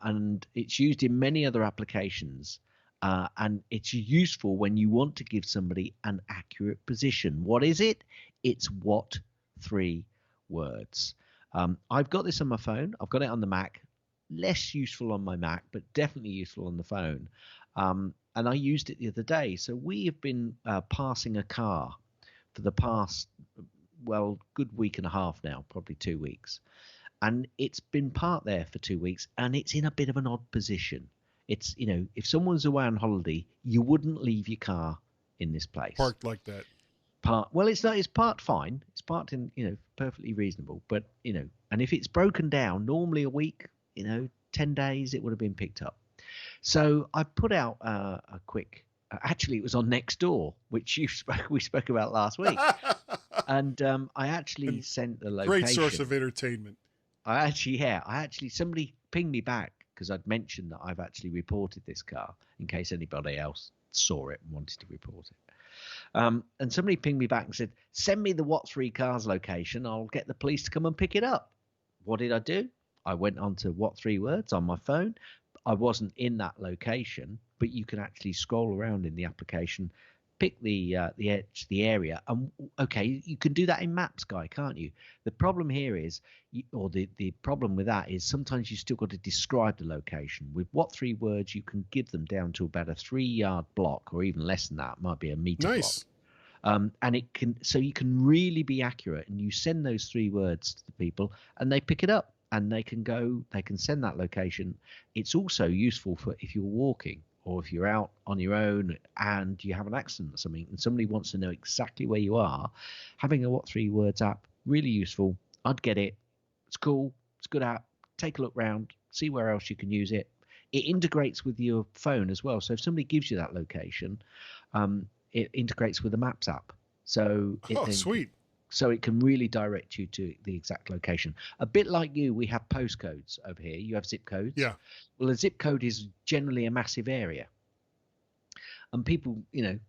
and it's used in many other applications. And it's useful when you want to give somebody an accurate position. What is it? It's what 3 words. I've got this on my phone. I've got it on the Mac. Less useful on my Mac, but definitely useful on the phone. And I used it the other day. So we have been passing a car for the past, good week and a half now, probably 2 weeks. And it's been parked there for 2 weeks, and it's in a bit of an odd position. It's, if someone's away on holiday, you wouldn't leave your car in this place. Parked like that. parked. Well, it's not. It's parked fine. It's parked in, perfectly reasonable. But and if it's broken down, normally a week, 10 days, it would have been picked up. So I put out a quick. Actually, it was on Nextdoor, which we spoke about last week, and I actually sent the location. Great source of entertainment. I actually somebody pinged me back because I'd mentioned that I've actually reported this car in case anybody else saw it and wanted to report it. And somebody pinged me back and said, "Send me the What 3 Cars location. I'll get the police to come and pick it up." What did I do? I went onto What 3 Words on my phone. I wasn't in that location, but you can actually scroll around in the application, pick the area, and okay, you can do that in Maps, Guy, can't you? The problem here is, the problem with that is sometimes you still got to describe the location. With What 3 Words, you can give them down to about a 3-yard block, or even less than that. It might be a meter nice. block. And you can really be accurate, and you send those 3 words to the people, and they pick it up. And they can send that location. It's also useful for if you're walking or if you're out on your own and you have an accident or something and somebody wants to know exactly where you are. Having a What 3 Words app, really useful. I'd get it. It's cool. It's a good app. Take a look round, see where else you can use it. It integrates with your phone as well. So if somebody gives you that location, it integrates with the Maps app. So sweet. So it can really direct you to the exact location. A bit like you, we have postcodes over here. You have zip codes. Yeah. Well, a zip code is generally a massive area. And people,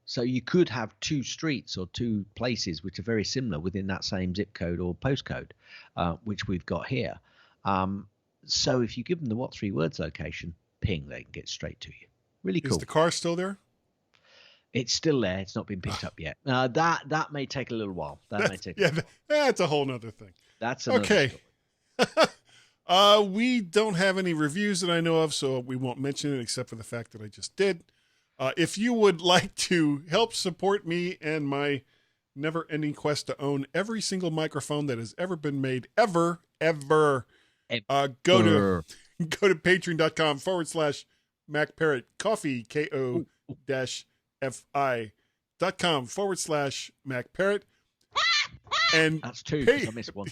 so you could have 2 streets or 2 places which are very similar within that same zip code or postcode, which we've got here. So if you give them the What 3 Words location, ping, they can get straight to you. Really cool. Is the car still there? It's still there. It's not been picked up yet. That may take a little while. That's a whole nother thing. That's another story. We don't have any reviews that I know of, so we won't mention it except for the fact that I just did. If you would like to help support me and my never-ending quest to own every single microphone that has ever been made, ever, go to patreon.com/MacParrot Coffee, KO-FI.com/MacParrot. And that's 2 because I missed one.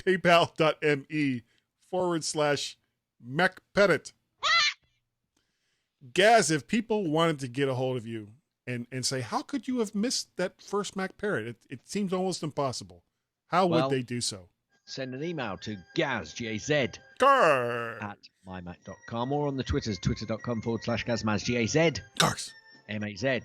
PayPal.me/MacParrot. Gaz, if people wanted to get a hold of you and say, how could you have missed that first MacParrot? It seems almost impossible. How would they do so? Send an email to Gaz, G-A-Z, Garr. at mymac.com or on the Twitters, twitter.com/Gazmaz, G-A-Z, Garrs. M-A-Z.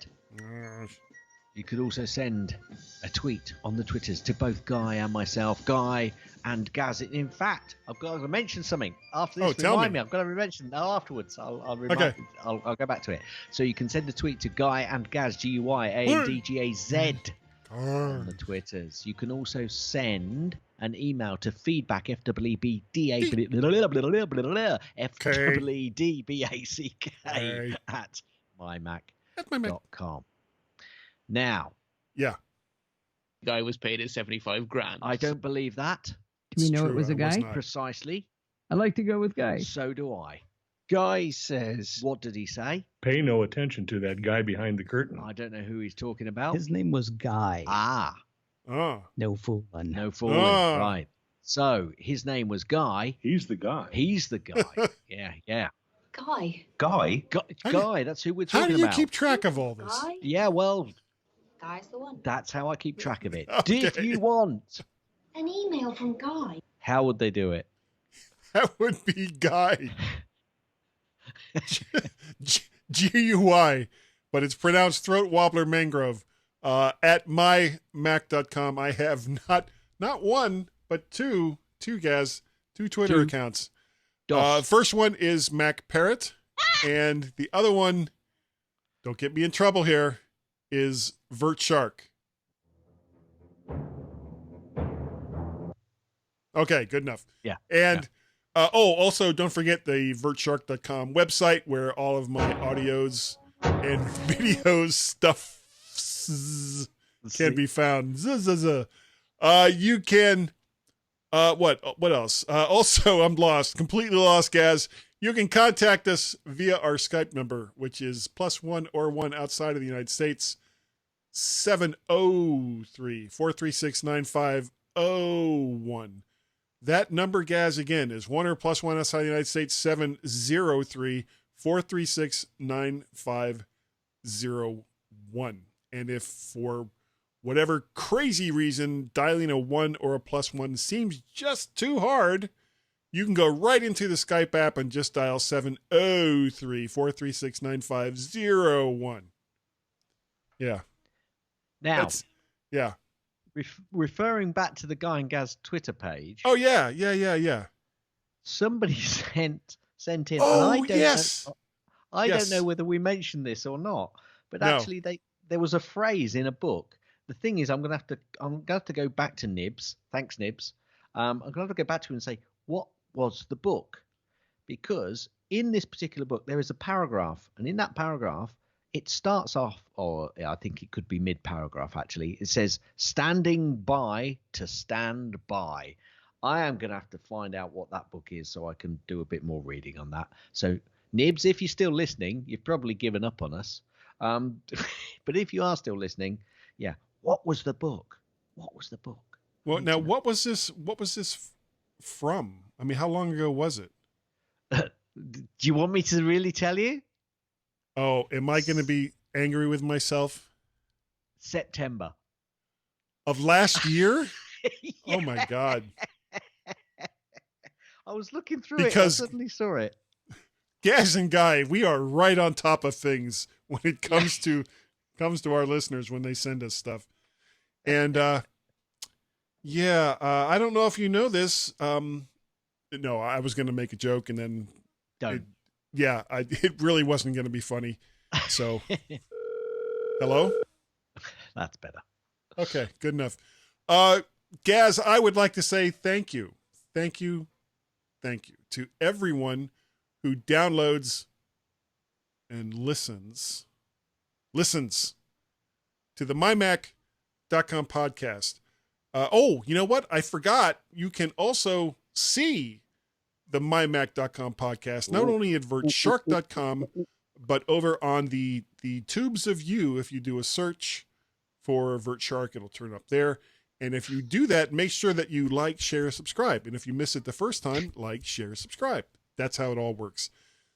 You could also send a tweet on the Twitters to both Guy and myself, Guy and Gaz. In fact, I've got to mention something after this. Remind me. I've got to mention afterwards. I'll go back to it. So you can send a tweet to Guy and Gaz, G-U-Y-A-N-D-G-A-Z on the Twitters. You can also send an email to feedback, F-E-E-D-B-A-C-K at mymac.com. Now, yeah, guy was paid at 75 grand. I don't believe that. Do we know it was a guy? Precisely. I like to go with Guy. So do I. Guy says, what did he say? Pay no attention to that guy behind the curtain. I don't know who he's talking about. His name was Guy. No fooling. Right. So his name was Guy. He's the guy. Yeah. Guy. Guy. That's who we're talking about. How do you keep track of all this? Guy? Yeah, well, Guy's the one. that's how I keep track of it. Okay. If you want An email from Guy. how would they do it? That would be Guy. G-U-Y, but it's pronounced throat wobbler mangrove. At mymac.com, I have not one, but two Twitter accounts. First one is MacParrot, and the other one, don't get me in trouble here, is VertShark. Okay, good enough. Yeah. And also don't forget the vertshark.com website where all of my audios and videos stuff can be found. You can what else? Also, I'm lost, completely lost, Gaz. You can contact us via our Skype number, which is +1 or 1 outside of the United States, 703 436 9501. That number, Gaz, again, is 1 or plus 1 outside the United States, 703 436 9501. And if for whatever crazy reason dialing a 1 or a plus 1 seems just too hard, you can go right into the Skype app and just dial 703 436 9501. Yeah. Now, yeah. Referring back to the Guy and Gaz Twitter page. Oh, yeah. Somebody sent in. Oh, and I yes. don't know whether we mentioned this or not, but No. actually there was a phrase in a book. The thing is, I'm gonna have to go back to Nibs. Thanks, Nibs. I'm gonna have to go back to him and say, what was the book? Because in this particular book there is a paragraph, and in that paragraph it starts off, or I think it could be mid-paragraph actually. It says, "Standing by to stand by." I am going to have to find out what that book is so I can do a bit more reading on that. So, Nibs, if you're still listening, you've probably given up on us. But if you are still listening, yeah, what was the book? What was the book? Well, now, what was this from? I mean, how long ago was it? Do you want me to really tell you? Oh, am I going to be angry with myself? September. Of last year? Yeah. Oh, my God. I was looking through it and I suddenly saw it. Gaz and Guy, we are right on top of things when it comes to our listeners when they send us stuff. And I don't know if you know this. No, I was going to make a joke and then don't. It really wasn't going to be funny. So, hello? That's better. Okay, good enough. Gaz, I would like to say thank you to everyone who downloads and listens to the MyMac.com podcast. You know what? I forgot. You can also see the MyMac.com podcast, not only at vertshark.com, but over on the Tubes of You. If you do a search for VertShark, it'll turn up there. And if you do that, make sure that you like, share, subscribe. And if you miss it the first time, like, share, subscribe. That's how it all works.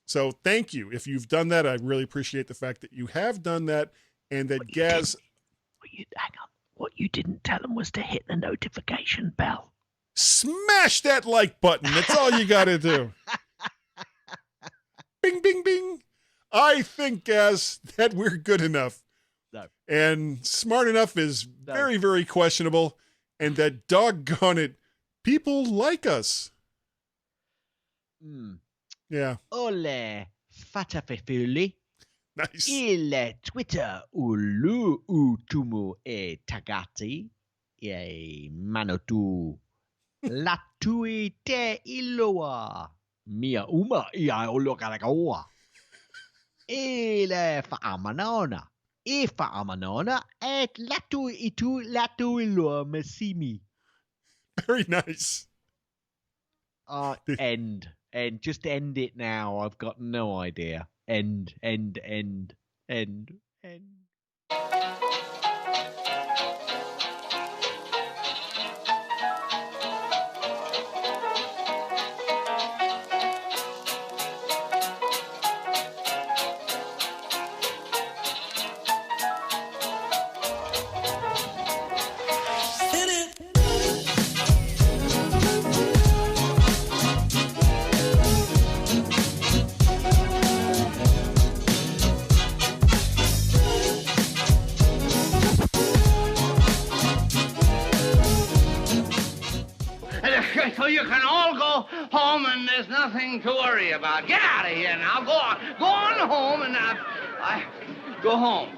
So thank you. If you've done that, I really appreciate the fact that you have done that. And that Gaz... Hang on. What you didn't tell them was to hit the notification bell. Smash that like button. That's all you got to do. Bing, bing, bing. I think, Gaz, that we're good enough. No. And smart enough is very, very questionable. And that, doggone it, people like us. Yeah. Ole fatafefuli. Nice. Il Twitter ulu utumu e tagati e manotu latui te iloa mia uma ia olokaragawa. Il faamanona. E faamanona et latu itu latu iloa masimi. Very nice. End. Just end it now. I've got no idea. End. So you can all go home and there's nothing to worry about. Get out of here now. Go on home and go home.